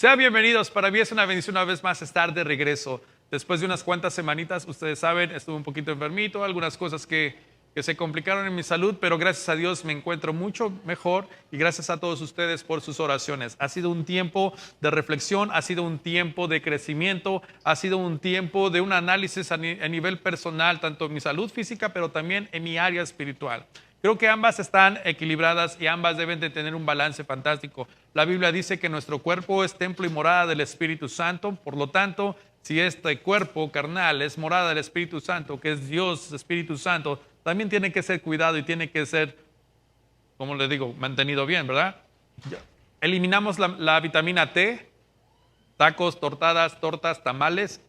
Sean bienvenidos, para mí es una bendición una vez más estar de regreso. Después de unas cuantas semanitas, ustedes saben, estuve un poquito enfermito, algunas cosas que se complicaron en mi salud, pero gracias a Dios me encuentro mucho mejor y gracias a todos ustedes por sus oraciones. Ha sido un tiempo de reflexión, ha sido un tiempo de crecimiento, ha sido un tiempo de un análisis a nivel personal, tanto en mi salud física, pero también en mi área espiritual. Creo que ambas están equilibradas y ambas deben de tener un balance fantástico. La Biblia dice que nuestro cuerpo es templo y morada del Espíritu Santo, por lo tanto, si este cuerpo carnal es morada del Espíritu Santo, que es Dios, Espíritu Santo, también tiene que ser cuidado y tiene que ser, como les digo, mantenido bien, ¿verdad? Eliminamos la vitamina T, tacos, tortas, tamales,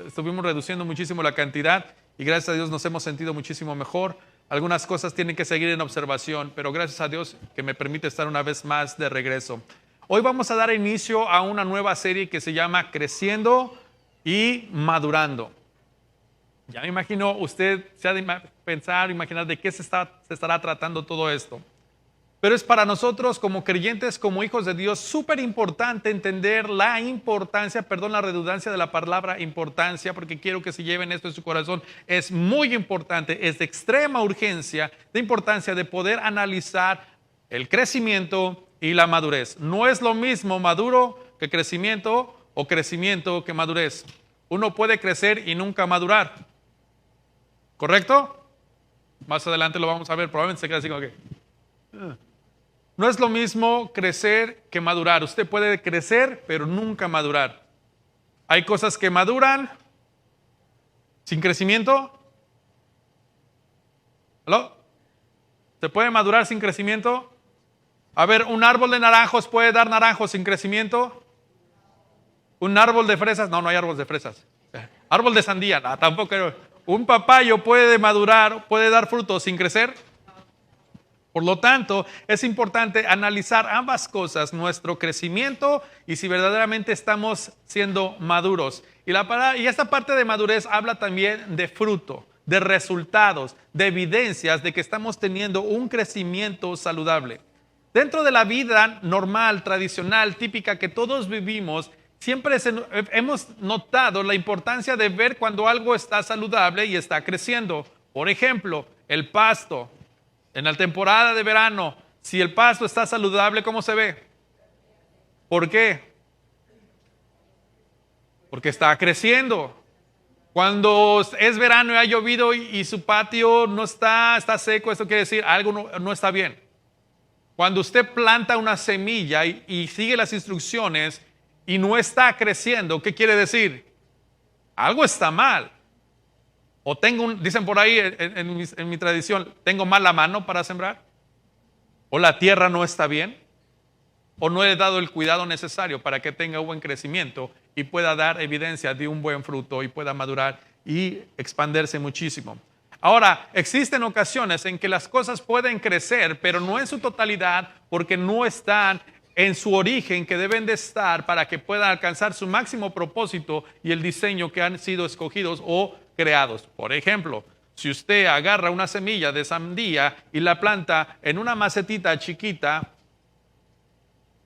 estuvimos reduciendo muchísimo la cantidad y gracias a Dios nos hemos sentido muchísimo mejor. Algunas cosas tienen que seguir en observación, pero gracias a Dios que me permite estar una vez más de regreso. Hoy vamos a dar inicio a una nueva serie que se llama Creciendo y Madurando. Ya me imagino, usted se ha de pensar, imaginar de qué se estará tratando todo esto. Pero es para nosotros como creyentes, como hijos de Dios, súper importante entender la importancia, perdón la redundancia de la palabra importancia, porque quiero que se lleven esto en su corazón. Es muy importante, es de extrema urgencia, de importancia de poder analizar el crecimiento y la madurez. No es lo mismo maduro que crecimiento o crecimiento que madurez. Uno puede crecer y nunca madurar. ¿Correcto? Más adelante lo vamos a ver, probablemente se queda así como que... No es lo mismo crecer que madurar. Usted puede crecer, pero nunca madurar. Hay cosas que maduran sin crecimiento. ¿Aló? ¿Se puede madurar sin crecimiento? A ver, ¿un árbol de naranjos puede dar naranjos sin crecimiento? ¿Un árbol de fresas? No, no hay árboles de fresas. ¿Árbol de sandía? No, tampoco. ¿Un papayo puede madurar, puede dar frutos sin crecer? Por lo tanto, es importante analizar ambas cosas, nuestro crecimiento y si verdaderamente estamos siendo maduros. Y esta parte de madurez habla también de fruto, de resultados, de evidencias de que estamos teniendo un crecimiento saludable. Dentro de la vida normal, tradicional, típica que todos vivimos, siempre hemos notado la importancia de ver cuando algo está saludable y está creciendo. Por ejemplo, el pasto. En la temporada de verano, si el pasto está saludable, ¿cómo se ve? ¿Por qué? Porque está creciendo. Cuando es verano y ha llovido y su patio no está seco, esto quiere decir algo no está bien. Cuando usted planta una semilla y sigue las instrucciones y no está creciendo, ¿qué quiere decir? Algo está mal. O dicen por ahí en mi tradición, tengo mala mano para sembrar. O la tierra no está bien. O no he dado el cuidado necesario para que tenga un buen crecimiento y pueda dar evidencia de un buen fruto y pueda madurar y expandirse muchísimo. Ahora, existen ocasiones en que las cosas pueden crecer, pero no en su totalidad porque no están en su origen que deben de estar para que puedan alcanzar su máximo propósito y el diseño que han sido escogidos o creados. Por ejemplo, si usted agarra una semilla de sandía y la planta en una macetita chiquita,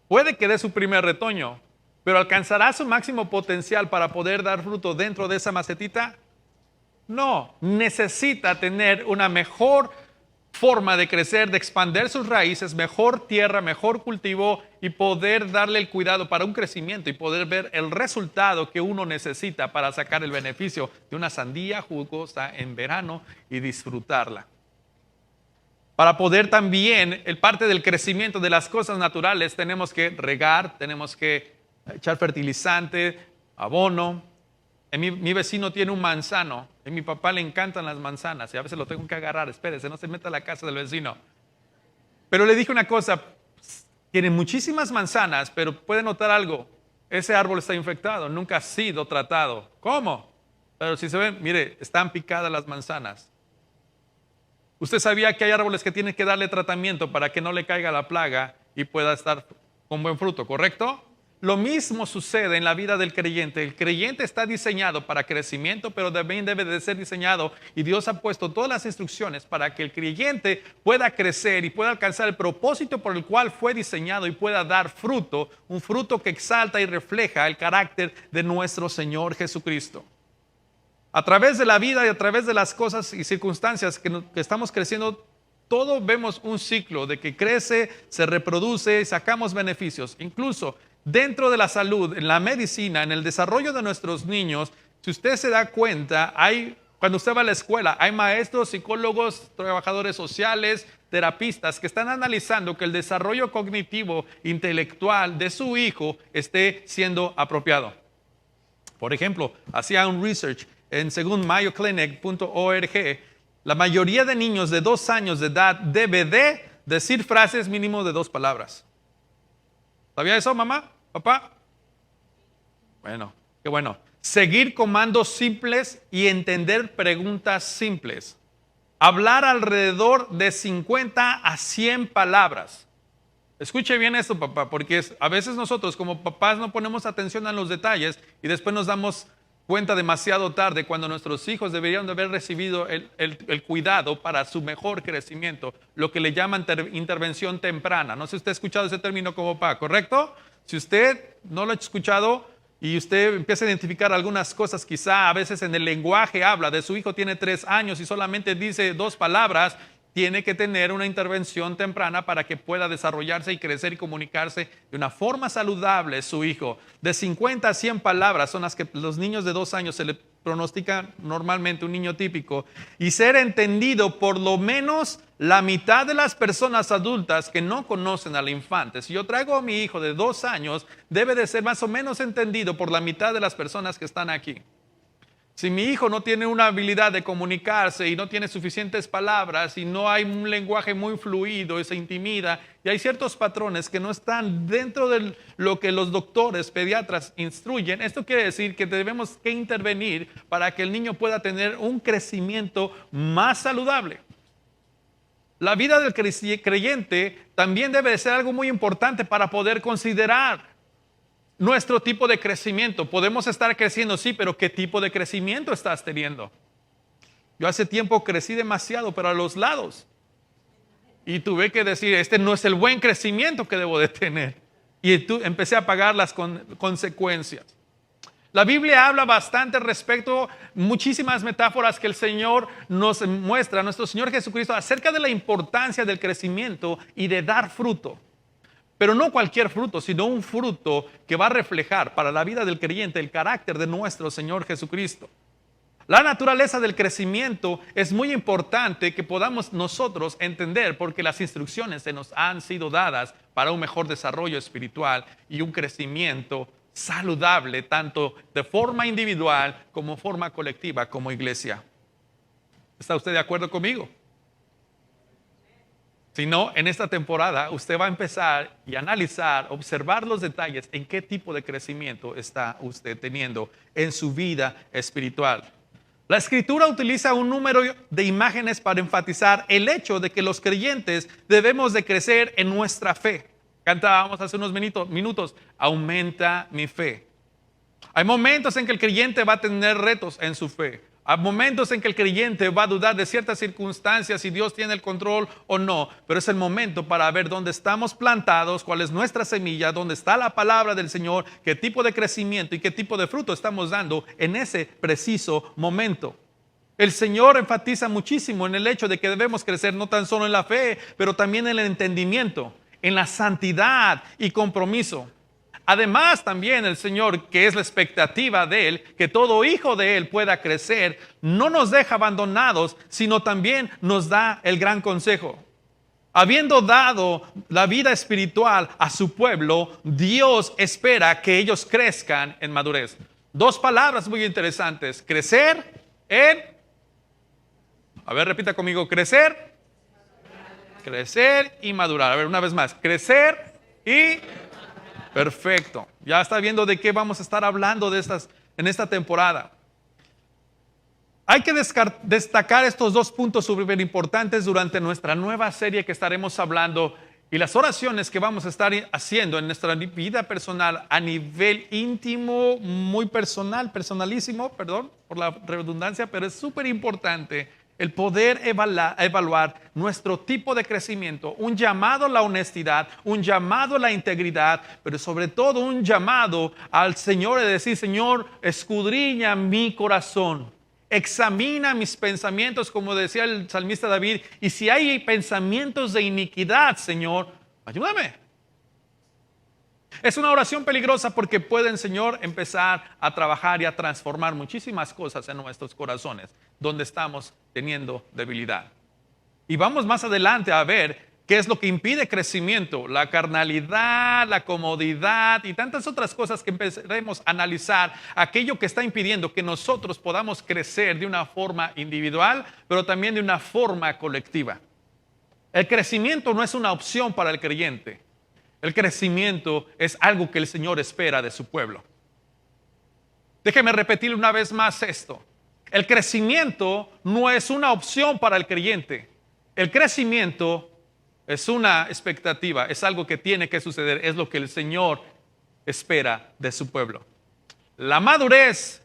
puede que dé su primer retoño, pero ¿alcanzará su máximo potencial para poder dar fruto dentro de esa macetita? No, necesita tener una mejor forma de crecer, de expandir sus raíces, mejor tierra, mejor cultivo y poder darle el cuidado para un crecimiento y poder ver el resultado que uno necesita para sacar el beneficio de una sandía jugosa en verano y disfrutarla. Para poder también, el parte del crecimiento de las cosas naturales, tenemos que regar, tenemos que echar fertilizante, abono. Mi vecino tiene un manzano. A mi papá le encantan las manzanas y a veces lo tengo que agarrar. Espérese, no se meta a la casa del vecino. Pero le dije una cosa, tiene muchísimas manzanas, pero puede notar algo. Ese árbol está infectado, nunca ha sido tratado. ¿Cómo? Pero si se ven, mire, están picadas las manzanas. ¿Usted sabía que hay árboles que tienen que darle tratamiento para que no le caiga la plaga y pueda estar con buen fruto, correcto? Lo mismo sucede en la vida del creyente. El creyente está diseñado para crecimiento, pero también debe de ser diseñado, y Dios ha puesto todas las instrucciones para que el creyente pueda crecer y pueda alcanzar el propósito por el cual fue diseñado y pueda dar fruto, un fruto que exalta y refleja el carácter de nuestro Señor Jesucristo. A través de la vida y a través de las cosas y circunstancias que estamos creciendo, todos vemos un ciclo de que crece, se reproduce y sacamos beneficios. Incluso dentro de la salud, en la medicina, en el desarrollo de nuestros niños, si usted se da cuenta, cuando usted va a la escuela, hay maestros, psicólogos, trabajadores sociales, terapistas que están analizando que el desarrollo cognitivo, intelectual de su hijo esté siendo apropiado. Por ejemplo, hacía un research según mayoclinic.org, la mayoría de niños de 2 años de edad debe de decir frases mínimo de 2 palabras. ¿Sabía eso, mamá? ¿Papá? Bueno, qué bueno. Seguir comandos simples y entender preguntas simples. Hablar alrededor de 50 a 100 palabras. Escuche bien esto, papá, porque a veces nosotros como papás no ponemos atención a los detalles y después nos damos cuenta demasiado tarde cuando nuestros hijos deberían de haber recibido el cuidado para su mejor crecimiento, lo que le llaman intervención temprana. No sé si usted ha escuchado ese término como papá, ¿correcto? Si usted no lo ha escuchado y usted empieza a identificar algunas cosas, quizá a veces en el lenguaje habla de su hijo tiene 3 años y solamente dice 2 palabras, tiene que tener una intervención temprana para que pueda desarrollarse y crecer y comunicarse de una forma saludable su hijo. De 50 a 100 palabras son las que los niños de 2 años se le pronostica normalmente un niño típico. Y ser entendido por lo menos la mitad de las personas adultas que no conocen al infante. Si yo traigo a mi hijo de 2 años, debe de ser más o menos entendido por la mitad de las personas que están aquí. Si mi hijo no tiene una habilidad de comunicarse y no tiene suficientes palabras y no hay un lenguaje muy fluido y se intimida y hay ciertos patrones que no están dentro de lo que los doctores, pediatras instruyen, esto quiere decir que debemos que intervenir para que el niño pueda tener un crecimiento más saludable. La vida del creyente también debe de ser algo muy importante para poder considerar nuestro tipo de crecimiento. Podemos estar creciendo, sí, pero ¿qué tipo de crecimiento estás teniendo? Yo hace tiempo crecí demasiado, pero a los lados. Y tuve que decir, este no es el buen crecimiento que debo de tener. Y empecé a pagar las consecuencias. La Biblia habla bastante respecto, muchísimas metáforas que el Señor nos muestra, nuestro Señor Jesucristo, acerca de la importancia del crecimiento y de dar fruto. Pero no cualquier fruto, sino un fruto que va a reflejar para la vida del creyente el carácter de nuestro Señor Jesucristo. La naturaleza del crecimiento es muy importante que podamos nosotros entender porque las instrucciones se nos han sido dadas para un mejor desarrollo espiritual y un crecimiento saludable, tanto de forma individual como forma colectiva, como iglesia. ¿Está usted de acuerdo conmigo? Si no, en esta temporada usted va a empezar y analizar, observar los detalles en qué tipo de crecimiento está usted teniendo en su vida espiritual. La Escritura utiliza un número de imágenes para enfatizar el hecho de que los creyentes debemos de crecer en nuestra fe. Cantábamos hace unos minutos, aumenta mi fe. Hay momentos en que el creyente va a tener retos en su fe. Hay momentos en que el creyente va a dudar de ciertas circunstancias si Dios tiene el control o no, pero es el momento para ver dónde estamos plantados, cuál es nuestra semilla, dónde está la palabra del Señor, qué tipo de crecimiento y qué tipo de fruto estamos dando en ese preciso momento. El Señor enfatiza muchísimo en el hecho de que debemos crecer no tan solo en la fe, pero también en el entendimiento, en la santidad y compromiso. Además, también el Señor, que es la expectativa de Él, que todo hijo de Él pueda crecer, no nos deja abandonados, sino también nos da el gran consejo. Habiendo dado la vida espiritual a su pueblo, Dios espera que ellos crezcan en madurez. 2 palabras muy interesantes: crecer en... A ver, repita conmigo: crecer y madurar. A ver, una vez más: crecer y... Perfecto. Ya está viendo de qué vamos a estar hablando en esta temporada. Hay que destacar estos 2 puntos súper importantes durante nuestra nueva serie que estaremos hablando Y las oraciones que vamos a estar haciendo en nuestra vida personal a nivel íntimo, muy personal, personalísimo, perdón por la redundancia, pero es súper importante el poder evaluar nuestro tipo de crecimiento, un llamado a la honestidad, un llamado a la integridad, pero sobre todo un llamado al Señor de decir, Señor, escudriña mi corazón. Examina mis pensamientos, como decía el salmista David, y si hay pensamientos de iniquidad, Señor, ayúdame. Es una oración peligrosa porque pueden, Señor, empezar a trabajar y a transformar muchísimas cosas en nuestros corazones, donde estamos teniendo debilidad. Y vamos más adelante a ver qué es lo que impide crecimiento, la carnalidad, la comodidad y tantas otras cosas que empezaremos a analizar, aquello que está impidiendo que nosotros podamos crecer de una forma individual, pero también de una forma colectiva. El crecimiento no es una opción para el creyente. El crecimiento es algo que el Señor espera de su pueblo. Déjeme repetir una vez más esto. El crecimiento no es una opción para el creyente. El crecimiento es una expectativa, es algo que tiene que suceder, es lo que el Señor espera de su pueblo. La madurez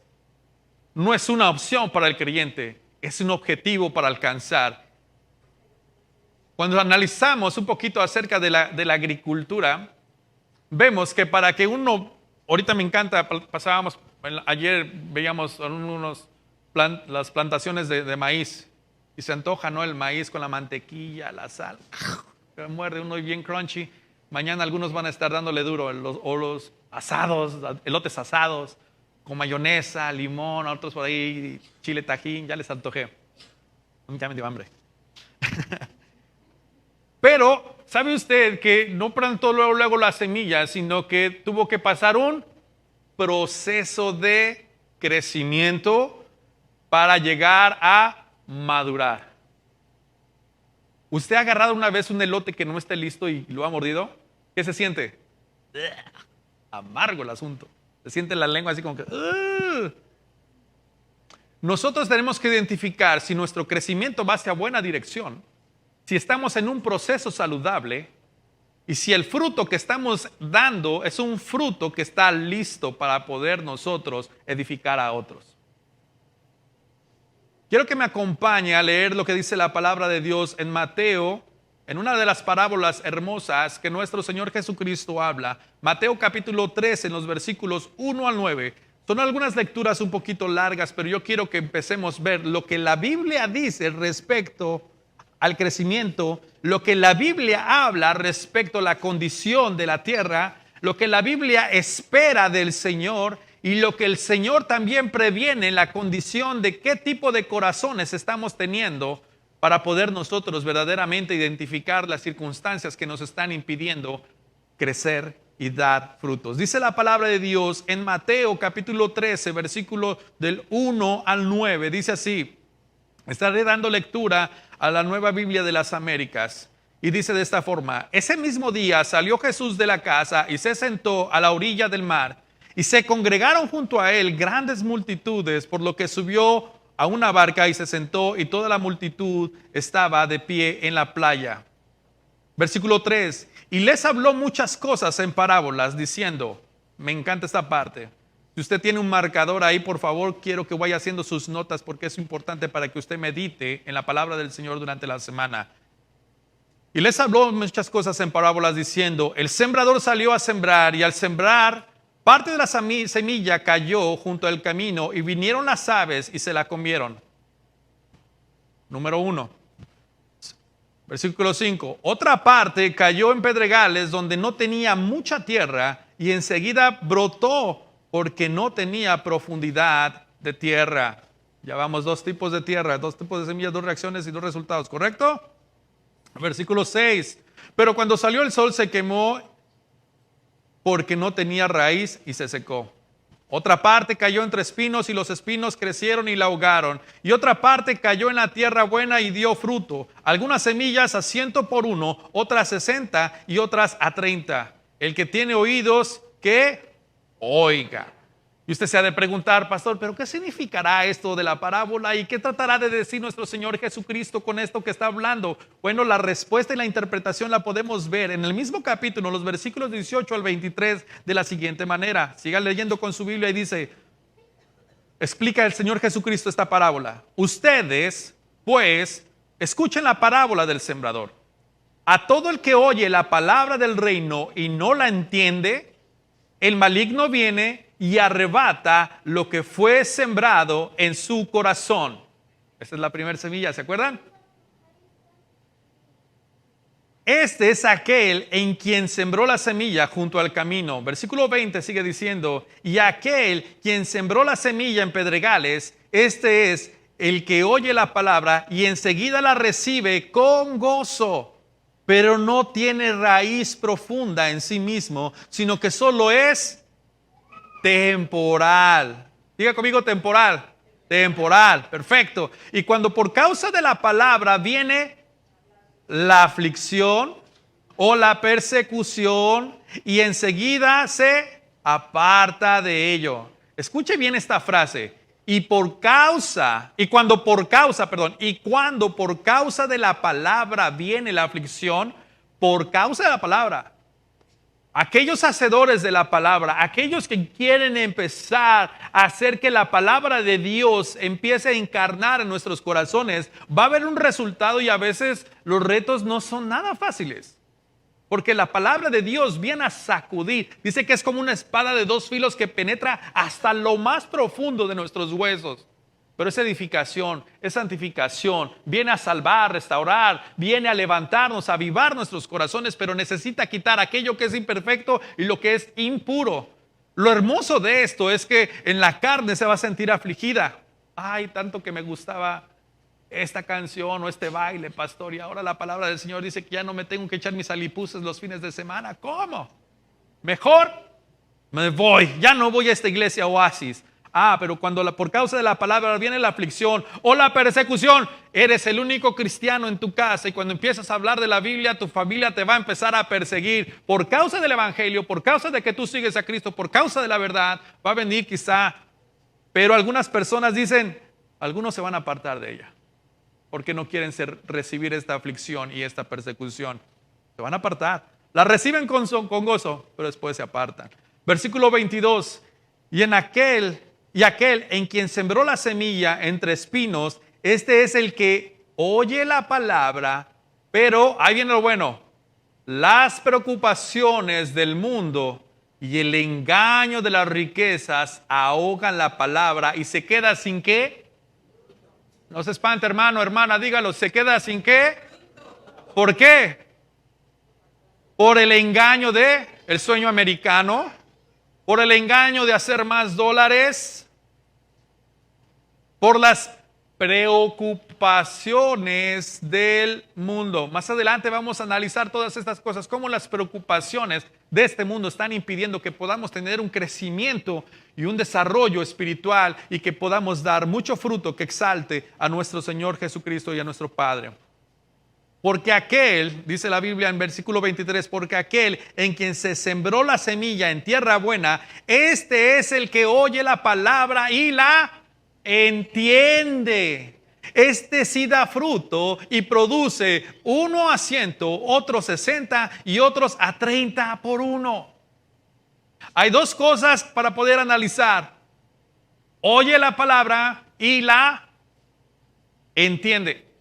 no es una opción para el creyente, es un objetivo para alcanzar. Cuando analizamos un poquito acerca de la agricultura, vemos que para que uno, ahorita me encanta, ayer veíamos las plantaciones de maíz y se antoja, ¿no? El maíz con la mantequilla, la sal, muerde uno y bien crunchy. Mañana algunos van a estar dándole duro, los asados, elotes asados, con mayonesa, limón, otros por ahí, chile tajín, ya les antojé. Ya me dio hambre. Pero, ¿sabe usted que no plantó luego la semilla, sino que tuvo que pasar un proceso de crecimiento para llegar a madurar? ¿Usted ha agarrado una vez un elote que no esté listo y lo ha mordido? ¿Qué se siente? Amargo el asunto. Se siente la lengua así como que... Nosotros tenemos que identificar si nuestro crecimiento va hacia buena dirección, si estamos en un proceso saludable y si el fruto que estamos dando es un fruto que está listo para poder nosotros edificar a otros. Quiero que me acompañe a leer lo que dice la palabra de Dios en Mateo, en una de las parábolas hermosas que nuestro Señor Jesucristo habla. Mateo capítulo 13, en los versículos 1 al 9. Son algunas lecturas un poquito largas, pero yo quiero que empecemos a ver lo que la Biblia dice respecto al crecimiento, lo que la Biblia habla respecto a la condición de la tierra, lo que la Biblia espera del Señor y lo que el Señor también previene en la condición de qué tipo de corazones estamos teniendo para poder nosotros verdaderamente identificar las circunstancias que nos están impidiendo crecer y dar frutos. Dice la palabra de Dios en Mateo capítulo 13, versículo del 1 al 9, dice así. Estaré dando lectura a la Nueva Biblia de las Américas y dice de esta forma: ese mismo día salió Jesús de la casa y se sentó a la orilla del mar, y se congregaron junto a él grandes multitudes, por lo que subió a una barca y se sentó, y toda la multitud estaba de pie en la playa. Versículo 3: y les habló muchas cosas en parábolas, diciendo, me encanta esta parte. Si usted tiene un marcador ahí, por favor, quiero que vaya haciendo sus notas porque es importante para que usted medite en la palabra del Señor durante la semana. Y les habló muchas cosas en parábolas diciendo, el sembrador salió a sembrar y al sembrar, parte de la semilla cayó junto al camino y vinieron las aves y se la comieron. Número 1. Versículo 5. Otra parte cayó en pedregales donde no tenía mucha tierra y enseguida brotó porque no tenía profundidad de tierra. Ya vamos, 2 tipos de tierra, 2 tipos de semillas, 2 reacciones y 2 resultados, ¿correcto? Versículo 6. Pero cuando salió el sol se quemó porque no tenía raíz y se secó. Otra parte cayó entre espinos y los espinos crecieron y la ahogaron. Y otra parte cayó en la tierra buena y dio fruto. Algunas semillas a 100 por 1, otras 60 y otras a 30. El que tiene oídos, que oiga. Y usted se ha de preguntar, pastor, ¿pero qué significará esto de la parábola? ¿Y qué tratará de decir nuestro Señor Jesucristo con esto que está hablando? Bueno, la respuesta y la interpretación la podemos ver en el mismo capítulo, los versículos 18 al 23, de la siguiente manera. Siga leyendo con su Biblia y dice, explica el Señor Jesucristo esta parábola. Ustedes, pues, escuchen la parábola del sembrador. A todo el que oye la palabra del reino y no la entiende, el maligno viene y arrebata lo que fue sembrado en su corazón. Esta es la primera semilla, ¿se acuerdan? Este es aquel en quien sembró la semilla junto al camino. Versículo 20 sigue diciendo, y aquel quien sembró la semilla en pedregales, este es el que oye la palabra y enseguida la recibe con gozo, pero no tiene raíz profunda en sí mismo, sino que solo es temporal. Diga conmigo temporal. Temporal, perfecto. Y cuando por causa de la palabra viene la aflicción o la persecución y enseguida se aparta de ello. Escuche bien esta frase. Y cuando por causa de la palabra viene la aflicción, por causa de la palabra. Aquellos hacedores de la palabra, aquellos que quieren empezar a hacer que la palabra de Dios empiece a encarnar en nuestros corazones, va a haber un resultado y a veces los retos no son nada fáciles. Porque la palabra de Dios viene a sacudir. Dice que es como una espada de dos filos que penetra hasta lo más profundo de nuestros huesos. Pero es edificación, es santificación, viene a salvar, restaurar, viene a levantarnos, a avivar nuestros corazones, pero necesita quitar aquello que es imperfecto y lo que es impuro. Lo hermoso de esto es que en la carne se va a sentir afligida. Ay, tanto que me gustaba esta canción o este baile, pastor, y ahora la palabra del Señor dice que ya no me tengo que echar mis alipuses los fines de semana. ¿Cómo? Mejor me voy, ya no voy a esta iglesia Oasis. Pero cuando por causa de la palabra viene la aflicción o la persecución, eres el único cristiano en tu casa y cuando empiezas a hablar de la Biblia, tu familia te va a empezar a perseguir por causa del evangelio, por causa de que tú sigues a Cristo, por causa de la verdad, va a venir quizá, pero algunas personas dicen, algunos se van a apartar de ella, porque no quieren recibir esta aflicción y esta persecución, se van a apartar, la reciben con gozo, pero después se apartan. Versículo 22, y aquel en quien sembró la semilla entre espinos, este es el que oye la palabra, pero ahí viene lo bueno, las preocupaciones del mundo y el engaño de las riquezas ahogan la palabra y se queda sin qué. No se espante, hermano, hermana, dígalo, se queda sin qué. ¿Por qué? Por el engaño de el sueño americano, por el engaño de hacer más dólares, por las preocupaciones del mundo. Más adelante vamos a analizar todas estas cosas, cómo las preocupaciones de este mundo están impidiendo que podamos tener un crecimiento y un desarrollo espiritual y que podamos dar mucho fruto que exalte a nuestro Señor Jesucristo y a nuestro Padre. Porque aquel, dice la Biblia en versículo 23, porque aquel en quien se sembró la semilla en tierra buena, este es el que oye la palabra y la entiende. Este sí da fruto y produce uno a 100, otros 60 y otros a 30 por uno. Hay dos cosas para poder analizar. Oye la palabra y la entiende.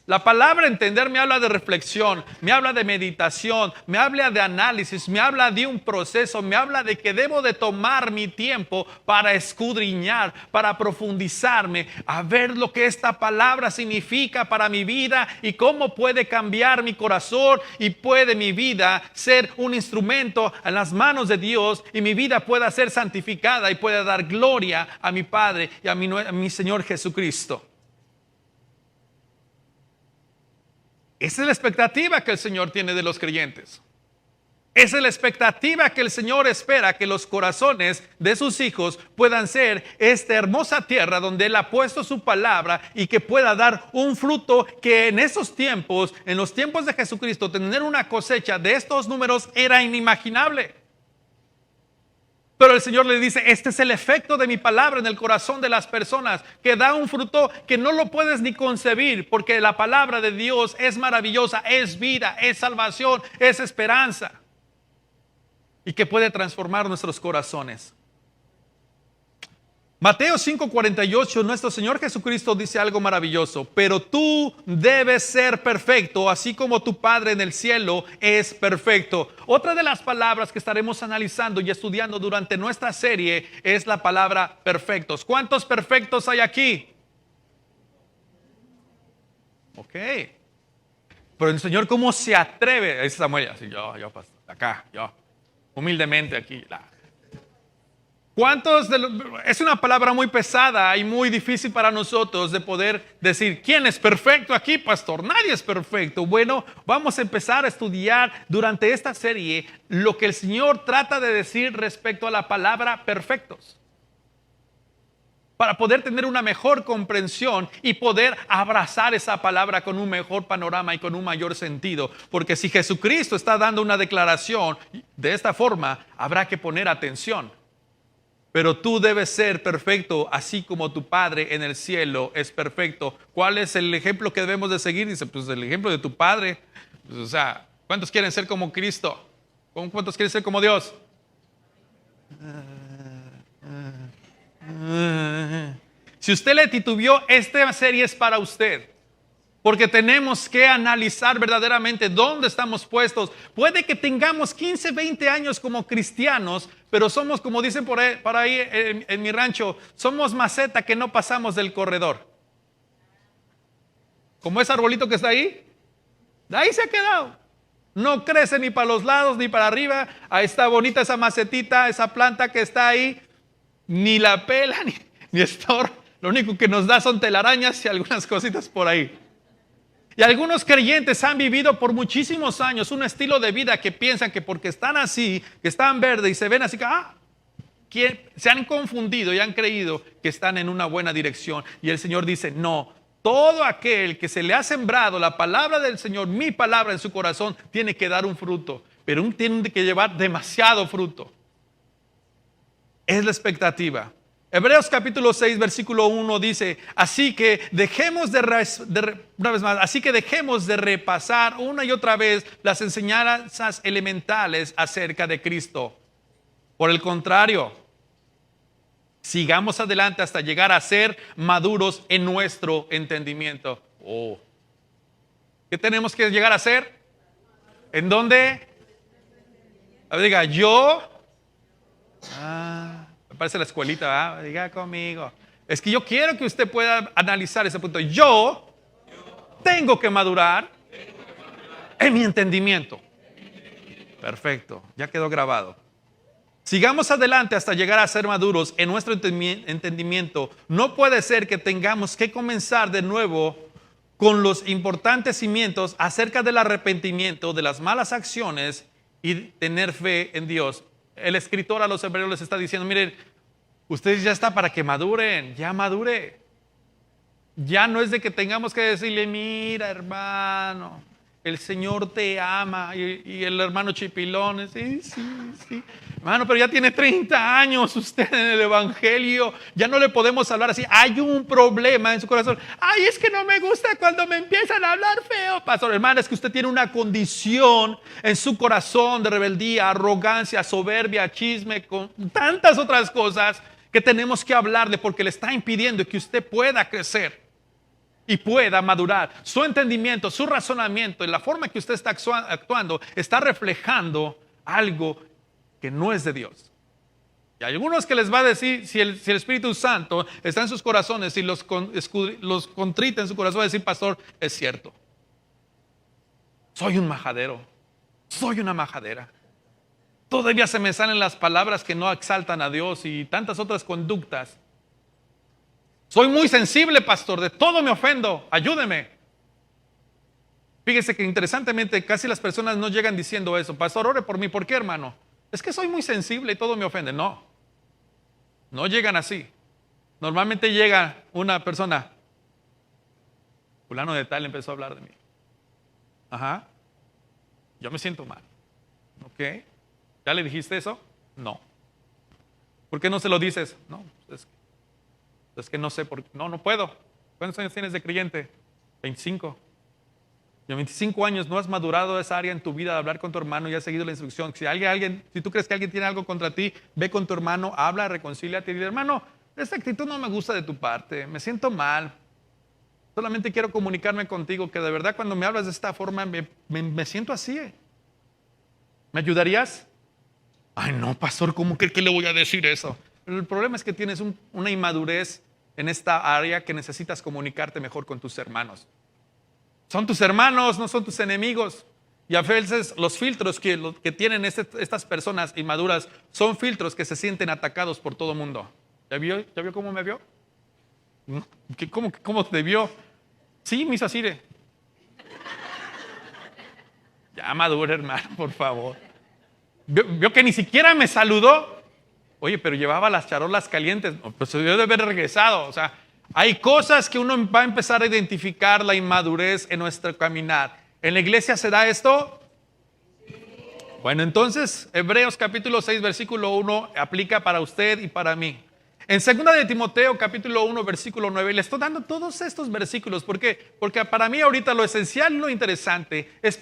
La palabra entender me habla de reflexión, me habla de meditación, me habla de análisis, me habla de un proceso, me habla de que debo de tomar mi tiempo para escudriñar, para profundizarme, a ver lo que esta palabra significa para mi vida y cómo puede cambiar mi corazón y puede mi vida ser un instrumento en las manos de Dios y mi vida pueda ser santificada y pueda dar gloria a mi Padre y a mi Señor Jesucristo. Esa es la expectativa que el Señor tiene de los creyentes. Esa es la expectativa que el Señor espera que los corazones de sus hijos puedan ser esta hermosa tierra donde Él ha puesto su palabra y que pueda dar un fruto que en esos tiempos, en los tiempos de Jesucristo, tener una cosecha de estos números era inimaginable. Pero el Señor le dice, este es el efecto de mi palabra en el corazón de las personas, que da un fruto que no lo puedes ni concebir, porque la palabra de Dios es maravillosa, es vida, es salvación, es esperanza, y que puede transformar nuestros corazones. Mateo 5:48, nuestro Señor Jesucristo dice algo maravilloso: pero tú debes ser perfecto, así como tu Padre en el cielo es perfecto. Otra de las palabras que estaremos analizando y estudiando durante nuestra serie es la palabra perfectos. ¿Cuántos perfectos hay aquí? Ok. Pero el Señor, ¿cómo se atreve? Es Samuel, así, yo, acá, yo, humildemente aquí, ¿cuántos es una palabra muy pesada y muy difícil para nosotros de poder decir quién es perfecto aquí, pastor? Nadie es perfecto. Bueno, vamos a empezar a estudiar durante esta serie lo que el Señor trata de decir respecto a la palabra perfectos, para poder tener una mejor comprensión y poder abrazar esa palabra con un mejor panorama y con un mayor sentido. Porque si Jesucristo está dando una declaración de esta forma, habrá que poner atención. Pero tú debes ser perfecto, así como tu Padre en el cielo es perfecto. ¿Cuál es el ejemplo que debemos de seguir? Dice, pues el ejemplo de tu Padre. Pues, o sea, ¿cuántos quieren ser como Cristo? ¿Cuántos quieren ser como Dios? Si usted le titubeó, esta serie es para usted. Porque tenemos que analizar verdaderamente dónde estamos puestos. Puede que tengamos 15, 20 años como cristianos, pero somos, como dicen por ahí en mi rancho, somos maceta que no pasamos del corredor. Como ese arbolito que está ahí, de ahí se ha quedado. No crece ni para los lados ni para arriba. Ahí está bonita esa macetita, esa planta que está ahí. Ni la pela ni estorba. Lo único que nos da son telarañas y algunas cositas por ahí. Y algunos creyentes han vivido por muchísimos años un estilo de vida que piensan que porque están así, que están verdes y se ven así, que se han confundido y han creído que están en una buena dirección. Y el Señor dice, no, todo aquel que se le ha sembrado la palabra del Señor, mi palabra en su corazón, tiene que dar un fruto, pero tiene que llevar demasiado fruto. Es la expectativa. Hebreos capítulo 6 versículo 1 dice, así que dejemos de repasar una y otra vez las enseñanzas elementales acerca de Cristo. Por el contrario, sigamos adelante hasta llegar a ser maduros en nuestro entendimiento. ¿Qué tenemos que llegar a ser? ¿En dónde? Diga, yo. Me parece la escuelita, diga conmigo. Es que yo quiero que usted pueda analizar ese punto. Yo tengo que madurar en mi entendimiento. Perfecto, ya quedó grabado. Sigamos adelante hasta llegar a ser maduros en nuestro entendimiento. No puede ser que tengamos que comenzar de nuevo con los importantes cimientos acerca del arrepentimiento, de las malas acciones y tener fe en Dios. El escritor a los hebreos les está diciendo, miren, ustedes ya está para que maduren, ya madure. Ya no es de que tengamos que decirle, mira hermano, el Señor te ama. Y el hermano chipilón, sí. Hermano, pero ya tiene 30 años usted en el evangelio. Ya no le podemos hablar así. Hay un problema en su corazón. Ay, es que no me gusta cuando me empiezan a hablar feo. Pastor, hermano, es que usted tiene una condición en su corazón de rebeldía, arrogancia, soberbia, chisme, con tantas otras cosas que tenemos que hablarle porque le está impidiendo que usted pueda crecer y pueda madurar. Su entendimiento, su razonamiento y la forma que usted está actuando está reflejando algo que no es de Dios. Y hay algunos que les va a decir, si el Espíritu Santo está en sus corazones y los contrita en su corazón, va a decir, pastor, es cierto. Soy un majadero, soy una majadera. Todavía se me salen las palabras que no exaltan a Dios y tantas otras conductas. Soy muy sensible, pastor, de todo me ofendo, ayúdeme. Fíjese que interesantemente casi las personas no llegan diciendo eso. Pastor, ore por mí. ¿Por qué, hermano? Es que soy muy sensible y todo me ofende. No llegan así. Normalmente llega una persona, fulano de tal empezó a hablar de mí. Yo me siento mal. ¿Ok? ¿Ya le dijiste eso? No. ¿Por qué no se lo dices? No, es que no sé por qué. No, no puedo. ¿Cuántos años tienes de creyente? 25. Y a 25 años no has madurado esa área en tu vida de hablar con tu hermano y has seguido la instrucción. Si tú crees que alguien tiene algo contra ti, ve con tu hermano, habla, reconcíliate y dile, hermano, esta actitud no me gusta de tu parte, me siento mal. Solamente quiero comunicarme contigo que de verdad cuando me hablas de esta forma me siento así. ¿Me ayudarías? Ay, no, pastor, ¿cómo que le voy a decir eso? Pero el problema es que tienes una inmadurez en esta área que necesitas comunicarte mejor con tus hermanos. Son tus hermanos, no son tus enemigos. Y a veces los filtros que tienen estas personas inmaduras son filtros que se sienten atacados por todo el mundo. ¿Ya vio cómo me vio? ¿Cómo te vio? Sí, me hizo así de. Ya madura, hermano, por favor. Vio que ni siquiera me saludó. Oye, pero llevaba las charolas calientes. Pues se debió de haber regresado. O sea, hay cosas que uno va a empezar a identificar la inmadurez en nuestro caminar. ¿En la iglesia se da esto? Bueno, entonces, Hebreos capítulo 6, versículo 1 aplica para usted y para mí. En 2 de Timoteo capítulo 1, versículo 9, le estoy dando todos estos versículos. ¿Por qué? Porque para mí ahorita lo esencial y lo interesante es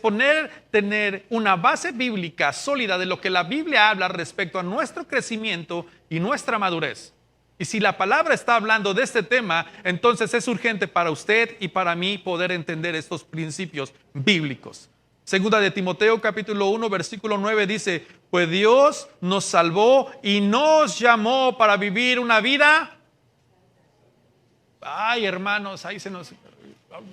tener una base bíblica sólida de lo que la Biblia habla respecto a nuestro crecimiento y nuestra madurez. Y si la palabra está hablando de este tema, entonces es urgente para usted y para mí poder entender estos principios bíblicos. 2 de Timoteo capítulo 1 versículo 9 dice, pues Dios nos salvó y nos llamó para vivir una vida. Ay, hermanos, ahí se nos.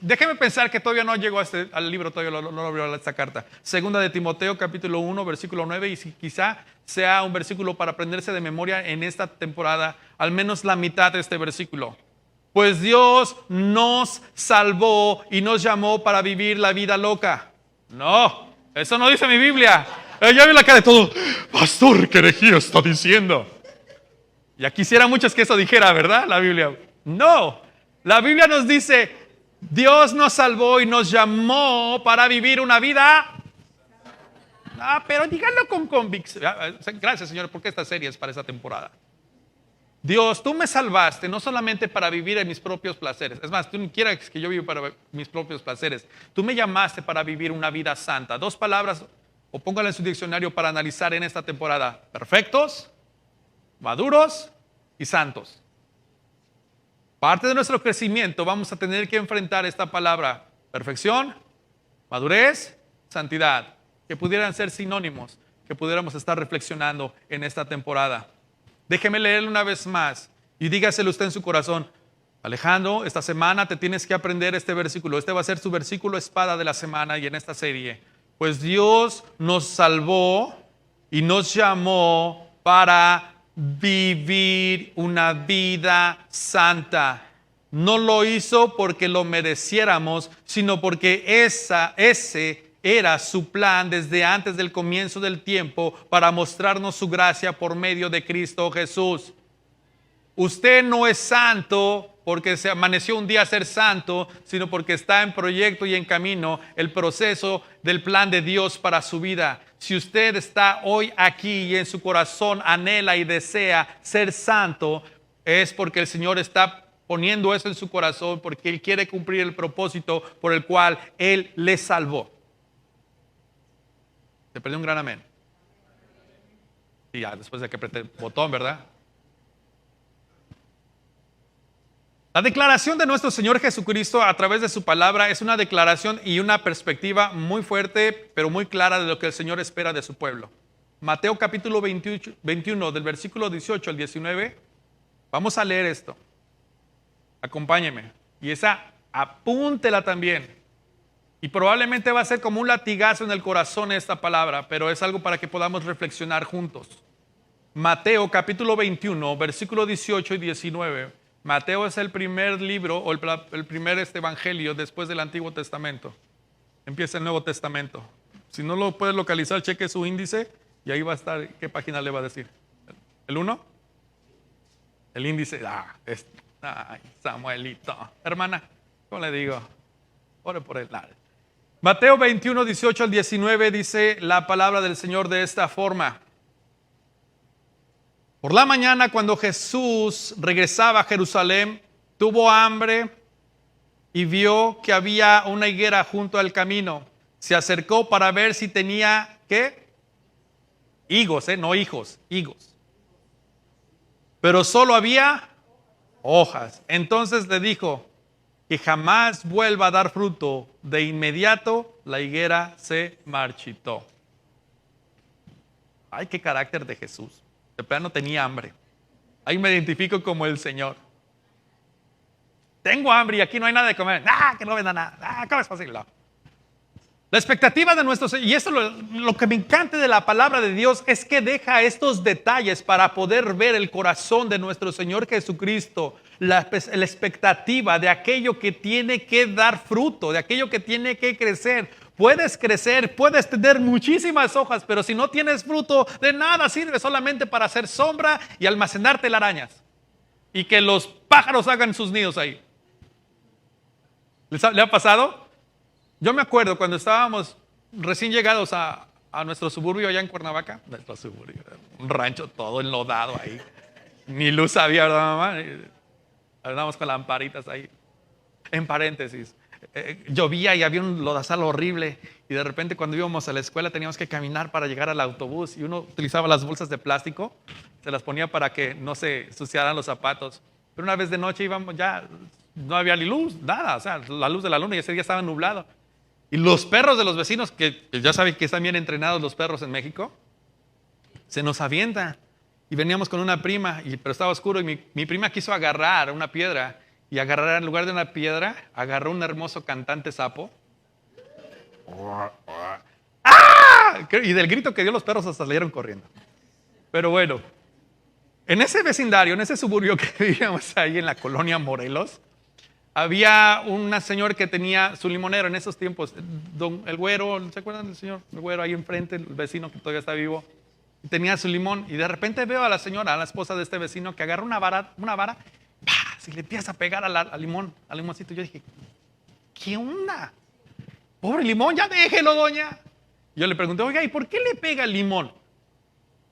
Déjeme pensar que todavía no llegó al libro, todavía no lo abrió esta carta. 2 de Timoteo capítulo 1 versículo 9 y si quizá sea un versículo para aprenderse de memoria en esta temporada, al menos la mitad de este versículo. Pues Dios nos salvó y nos llamó para vivir la vida loca. No, eso no dice mi Biblia. Ya vi la cara de todo. Pastor, ¿qué herejía está diciendo? Ya quisiera muchos que eso dijera, ¿verdad? La Biblia. No, la Biblia nos dice, Dios nos salvó y nos llamó para vivir una vida. Pero díganlo con convicción. Gracias, Señor, porque esta serie es para esta temporada. Dios, tú me salvaste no solamente para vivir en mis propios placeres. Es más, tú no quieres que yo viva para mis propios placeres. Tú me llamaste para vivir una vida santa. 2 palabras, o póngala en su diccionario para analizar en esta temporada. Perfectos, maduros y santos. Parte de nuestro crecimiento vamos a tener que enfrentar esta palabra. Perfección, madurez, santidad. Que pudieran ser sinónimos, que pudiéramos estar reflexionando en esta temporada. Déjeme leerlo una vez más y dígaselo usted en su corazón. Alejandro, esta semana te tienes que aprender este versículo. Este va a ser su versículo espada de la semana y en esta serie. Pues Dios nos salvó y nos llamó para vivir una vida santa. No lo hizo porque lo mereciéramos, sino porque ese era su plan desde antes del comienzo del tiempo para mostrarnos su gracia por medio de Cristo Jesús. Usted no es santo porque se amaneció un día a ser santo, sino porque está en proyecto y en camino el proceso del plan de Dios para su vida. Si usted está hoy aquí y en su corazón anhela y desea ser santo, es porque el Señor está poniendo eso en su corazón, porque Él quiere cumplir el propósito por el cual Él le salvó. Se perdió un gran amén. Y ya, después de que apreté el botón, ¿verdad? La declaración de nuestro Señor Jesucristo a través de su palabra es una declaración y una perspectiva muy fuerte, pero muy clara de lo que el Señor espera de su pueblo. Mateo capítulo 21, del versículo 18 al 19. Vamos a leer esto. Acompáñeme. Y esa, apúntela también. Y probablemente va a ser como un latigazo en el corazón esta palabra, pero es algo para que podamos reflexionar juntos. Mateo capítulo 21, versículo 18 y 19. Mateo es el primer libro o el primer evangelio después del Antiguo Testamento. Empieza el Nuevo Testamento. Si no lo puede localizar, cheque su índice y ahí va a estar. ¿Qué página le va a decir? ¿El 1? El índice. Ay, Samuelito. Hermana, ¿cómo le digo? Ore por él. Mateo 21, 18 al 19 dice la palabra del Señor de esta forma. Por la mañana, cuando Jesús regresaba a Jerusalén, tuvo hambre y vio que había una higuera junto al camino. Se acercó para ver si tenía, ¿qué? Higos, no hijos, higos. Pero solo había hojas. Entonces le dijo que jamás vuelva a dar fruto. De inmediato la higuera se marchitó. Ay, qué carácter de Jesús. De plano tenía hambre. Ahí me identifico como el Señor. Tengo hambre y aquí no hay nada de comer. Que no venda nada. ¿Cómo es fácil? No. La expectativa de nuestro Señor, y esto lo que me encanta de la palabra de Dios es que deja estos detalles para poder ver el corazón de nuestro Señor Jesucristo, la expectativa de aquello que tiene que dar fruto, de aquello que tiene que crecer. Puedes crecer, puedes tener muchísimas hojas, pero si no tienes fruto, de nada sirve, solamente para hacer sombra y almacenar telarañas y que los pájaros hagan sus nidos ahí. ¿Le ha pasado? Yo me acuerdo cuando estábamos recién llegados a nuestro suburbio allá en Cuernavaca, nuestro suburbio, un rancho todo enlodado ahí, ni luz había, ¿verdad, mamá? Andábamos con lamparitas ahí. En paréntesis, llovía y había un lodazal horrible y de repente cuando íbamos a la escuela teníamos que caminar para llegar al autobús y uno utilizaba las bolsas de plástico, se las ponía para que no se ensuciaran los zapatos. Pero una vez de noche íbamos ya, no había ni luz, nada, o sea, la luz de la luna y ese día estaba nublado. Y los perros de los vecinos, que ya saben que están bien entrenados los perros en México, se nos avientan. Y veníamos con una prima, pero estaba oscuro y mi prima quiso agarrar una piedra y agarrar en lugar de una piedra, agarró un hermoso cantante sapo. ¡Ah! Y del grito que dio los perros hasta salieron corriendo. Pero bueno, en ese vecindario, en ese suburbio que vivíamos ahí en la colonia Morelos, había un señor que tenía su limonero en esos tiempos, el güero, ¿se acuerdan del señor? El güero ahí enfrente, el vecino que todavía está vivo, y tenía su limón y de repente veo a la señora, a la esposa de este vecino, que agarra una vara, y le empieza a pegar al limón, al limoncito. Yo dije, ¿qué onda? Pobre limón, ya déjelo, doña. Yo le pregunté, oiga, ¿y por qué le pega el limón?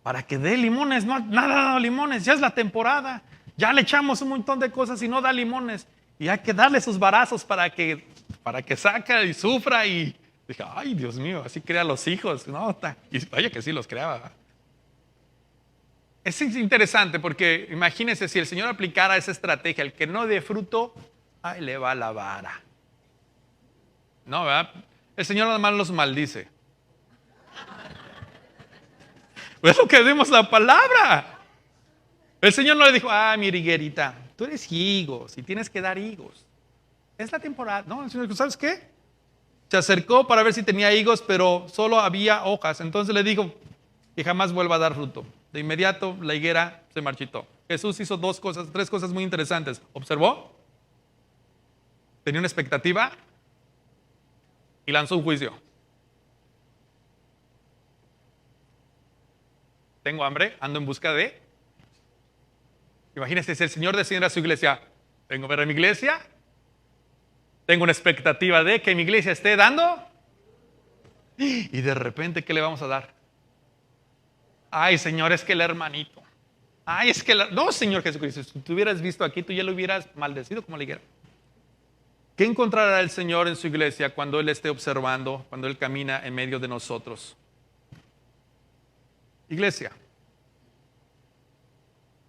Para que dé limones, no, nada ha dado limones, ya es la temporada, ya le echamos un montón de cosas y no da limones. Y hay que darle sus varazos para que saque y sufra. Y dije, ay, Dios mío, así crea los hijos. No, y vaya que sí los creaba. Es interesante porque imagínense si el Señor aplicara esa estrategia, el que no dé fruto, ahí le va la vara. No, ¿verdad? El Señor nada más los maldice. Es lo que vemos la palabra. El Señor no le dijo, mi higuerita, tú eres higos y tienes que dar higos. Es la temporada. No, el Señor dijo, ¿sabes qué? Se acercó para ver si tenía higos, pero solo había hojas. Entonces le dijo que jamás vuelva a dar fruto. De inmediato la higuera se marchitó. Jesús hizo tres cosas muy interesantes. Observó, tenía una expectativa y lanzó un juicio. Tengo hambre, ando en busca de... Imagínense si el Señor decide a su iglesia, vengo a ver a mi iglesia, tengo una expectativa de que mi iglesia esté dando, y de repente, ¿qué le vamos a dar? Ay, Señor, es que el hermanito. Ay, es que no, Señor Jesucristo, si tú hubieras visto aquí, tú ya lo hubieras maldecido como le dijera. ¿Qué encontrará el Señor en su iglesia cuando Él esté observando, cuando Él camina en medio de nosotros? Iglesia,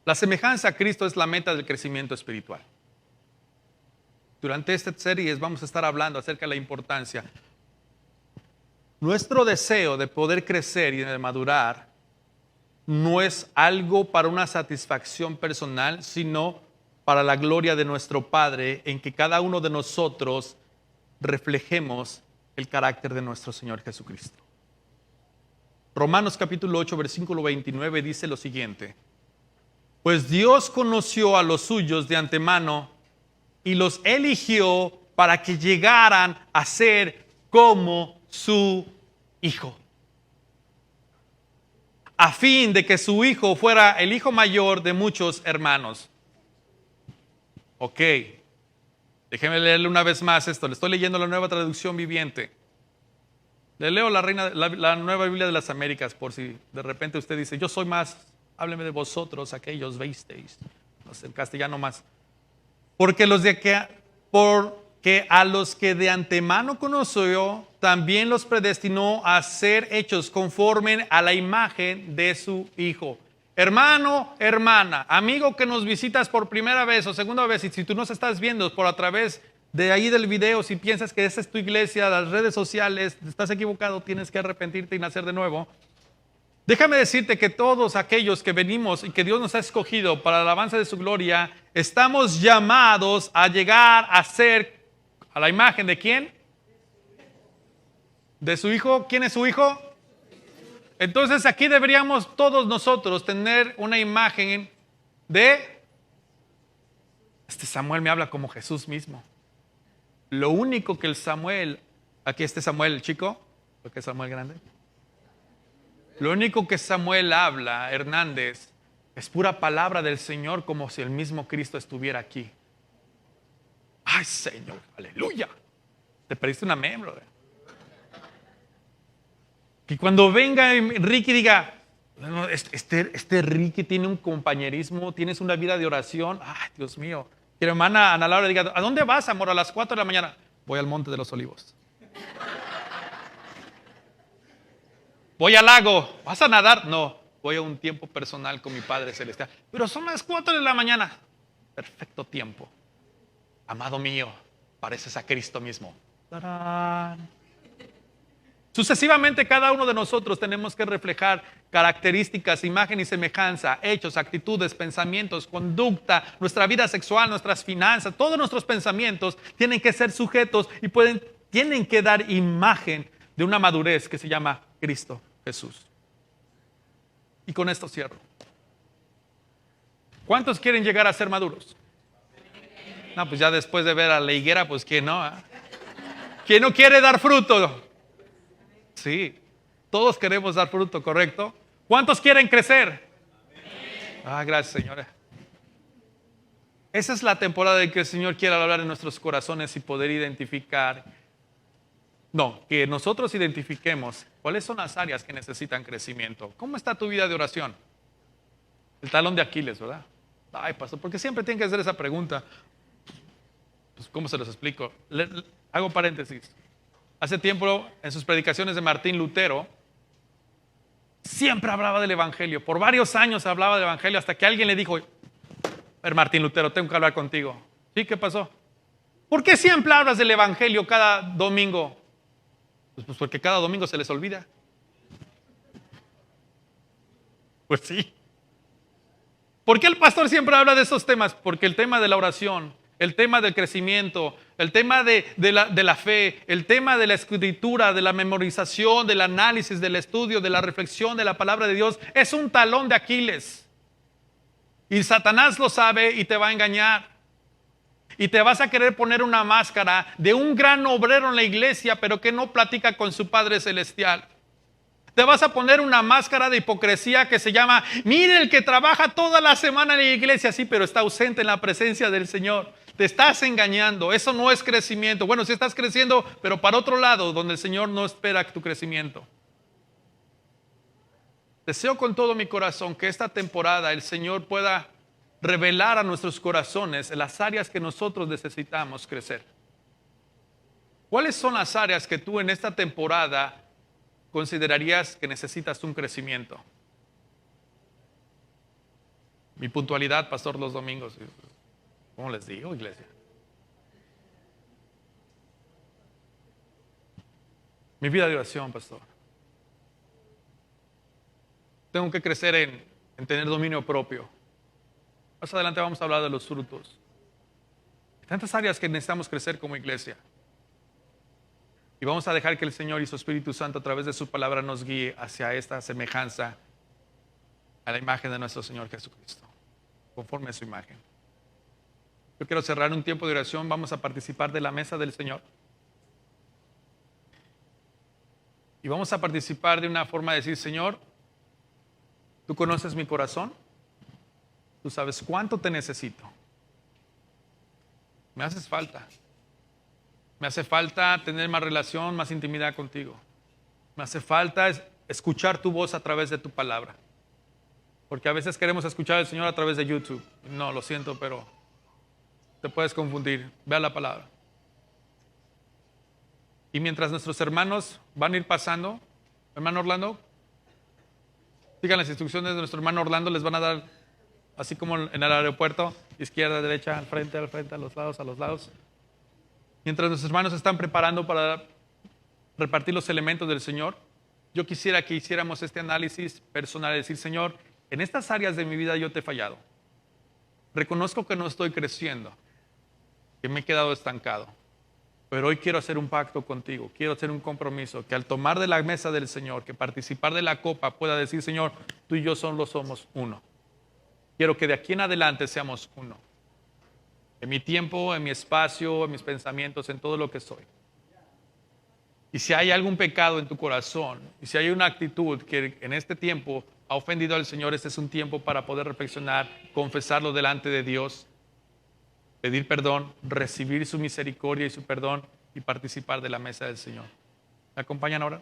la semejanza a Cristo es la meta del crecimiento espiritual. Durante esta serie vamos a estar hablando acerca de la importancia. Nuestro deseo de poder crecer y de madurar no es algo para una satisfacción personal, sino para la gloria de nuestro Padre, en que cada uno de nosotros reflejemos el carácter de nuestro Señor Jesucristo. Romanos capítulo 8, versículo 29 dice lo siguiente: pues Dios conoció a los suyos de antemano y los eligió para que llegaran a ser como su Hijo, a fin de que su Hijo fuera el hijo mayor de muchos hermanos. Ok, déjeme leerle una vez más esto. Le estoy leyendo la Nueva Traducción Viviente. Le leo la Nueva Biblia de las Américas por si de repente usted dice, yo soy más hábleme de vosotros, aquellos visteis. No sé, en castellano más. Porque a los que de antemano conoció, también los predestinó a ser hechos conforme a la imagen de su Hijo. Hermano, hermana, amigo que nos visitas por primera vez o segunda vez, y si tú nos estás viendo por a través de ahí del video, si piensas que esa es tu iglesia, las redes sociales, estás equivocado, tienes que arrepentirte y nacer de nuevo. Déjame decirte que todos aquellos que venimos y que Dios nos ha escogido para la alabanza de su gloria, estamos llamados a llegar a ser a la imagen de ¿quién? De su Hijo. ¿Quién es su Hijo? Entonces aquí deberíamos todos nosotros tener una imagen de... Este Samuel me habla como Jesús mismo. Lo único que el Samuel, aquí este Samuel el chico, porque es Samuel grande. Lo único que Samuel habla, Hernández, es pura palabra del Señor como si el mismo Cristo estuviera aquí. Ay, Señor, aleluya. Te perdiste una amén, brother. Que cuando venga Ricky diga, no, este Ricky tiene un compañerismo, tienes una vida de oración. Ay, Dios mío. Que la hermana Ana Laura diga, ¿a dónde vas, amor? A las 4 de la mañana. Voy al Monte de los Olivos. Voy al lago. ¿Vas a nadar? No, voy a un tiempo personal con mi Padre Celestial. Pero son las 4 de la mañana. Perfecto tiempo. Amado mío, pareces a Cristo mismo. ¡Tarán! Sucesivamente cada uno de nosotros tenemos que reflejar características, imagen y semejanza, hechos, actitudes, pensamientos, conducta, nuestra vida sexual, nuestras finanzas, todos nuestros pensamientos tienen que ser sujetos y tienen que dar imagen de una madurez que se llama Cristo Jesús. Y con esto cierro. ¿Cuántos quieren llegar a ser maduros? No, pues ya después de ver a la higuera, pues ¿quién no? ¿Quién no quiere dar fruto? Sí, todos queremos dar fruto, ¿correcto? ¿Cuántos quieren crecer? Gracias, Señora. Esa es la temporada en que el Señor quiere hablar en nuestros corazones y poder identificar. Que nosotros identifiquemos cuáles son las áreas que necesitan crecimiento. ¿Cómo está tu vida de oración? El talón de Aquiles, ¿verdad? Ay, pastor, porque siempre tienen que hacer esa pregunta. Pues, ¿cómo se los explico? Hago paréntesis. Hace tiempo, en sus predicaciones de Martín Lutero, siempre hablaba del Evangelio. Por varios años hablaba del Evangelio hasta que alguien le dijo, Martín Lutero, tengo que hablar contigo. ¿Sí? ¿Qué pasó? ¿Por qué siempre hablas del Evangelio cada domingo? Pues porque cada domingo se les olvida. Pues sí. ¿Por qué el pastor siempre habla de esos temas? Porque el tema de la oración, el tema del crecimiento, el tema de la fe, el tema de la escritura, de la memorización, del análisis, del estudio, de la reflexión de la palabra de Dios, es un talón de Aquiles. Y Satanás lo sabe y te va a engañar. Y te vas a querer poner una máscara de un gran obrero en la iglesia, pero que no platica con su Padre Celestial. Te vas a poner una máscara de hipocresía que se llama, mire el que trabaja toda la semana en la iglesia, sí, pero está ausente en la presencia del Señor. Te estás engañando, eso no es crecimiento. Bueno, sí estás creciendo, pero para otro lado, donde el Señor no espera tu crecimiento. Deseo con todo mi corazón que esta temporada el Señor pueda revelar a nuestros corazones las áreas que nosotros necesitamos crecer. ¿Cuáles son las áreas que tú en esta temporada considerarías que necesitas un crecimiento? Mi puntualidad, pastor, los domingos. ¿Cómo les digo, iglesia? Mi vida de oración, pastor. Tengo que crecer en tener dominio propio. Más adelante vamos a hablar de los frutos. Hay tantas áreas que necesitamos crecer como iglesia. Y vamos a dejar que el Señor y su Espíritu Santo a través de su palabra nos guíe hacia esta semejanza a la imagen de nuestro Señor Jesucristo, conforme a su imagen. Yo quiero cerrar un tiempo de oración. Vamos a participar de la mesa del Señor. Y vamos a participar de una forma de decir, Señor, tú conoces mi corazón. Tú sabes cuánto te necesito. Me haces falta. Me hace falta tener más relación, más intimidad contigo. Me hace falta escuchar tu voz a través de tu palabra. Porque a veces queremos escuchar al Señor a través de YouTube. No, lo siento, pero te puedes confundir. Vea la palabra. Y mientras nuestros hermanos van a ir pasando, hermano Orlando, sigan las instrucciones de nuestro hermano Orlando, les van a dar, así como en el aeropuerto, izquierda, derecha, al frente, a los lados, a los lados. Mientras nuestros hermanos están preparando para repartir los elementos del Señor, yo quisiera que hiciéramos este análisis personal, decir, Señor, en estas áreas de mi vida yo te he fallado. Reconozco que no estoy creciendo, que me he quedado estancado. Pero hoy quiero hacer un pacto contigo, quiero hacer un compromiso, que al tomar de la mesa del Señor, que participar de la copa, pueda decir, Señor, tú y yo solo somos uno. Quiero que de aquí en adelante seamos uno. En mi tiempo, en mi espacio, en mis pensamientos, en todo lo que soy. Y si hay algún pecado en tu corazón, y si hay una actitud que en este tiempo ha ofendido al Señor, este es un tiempo para poder reflexionar, confesarlo delante de Dios, pedir perdón, recibir su misericordia y su perdón y participar de la mesa del Señor. ¿Me acompañan ahora?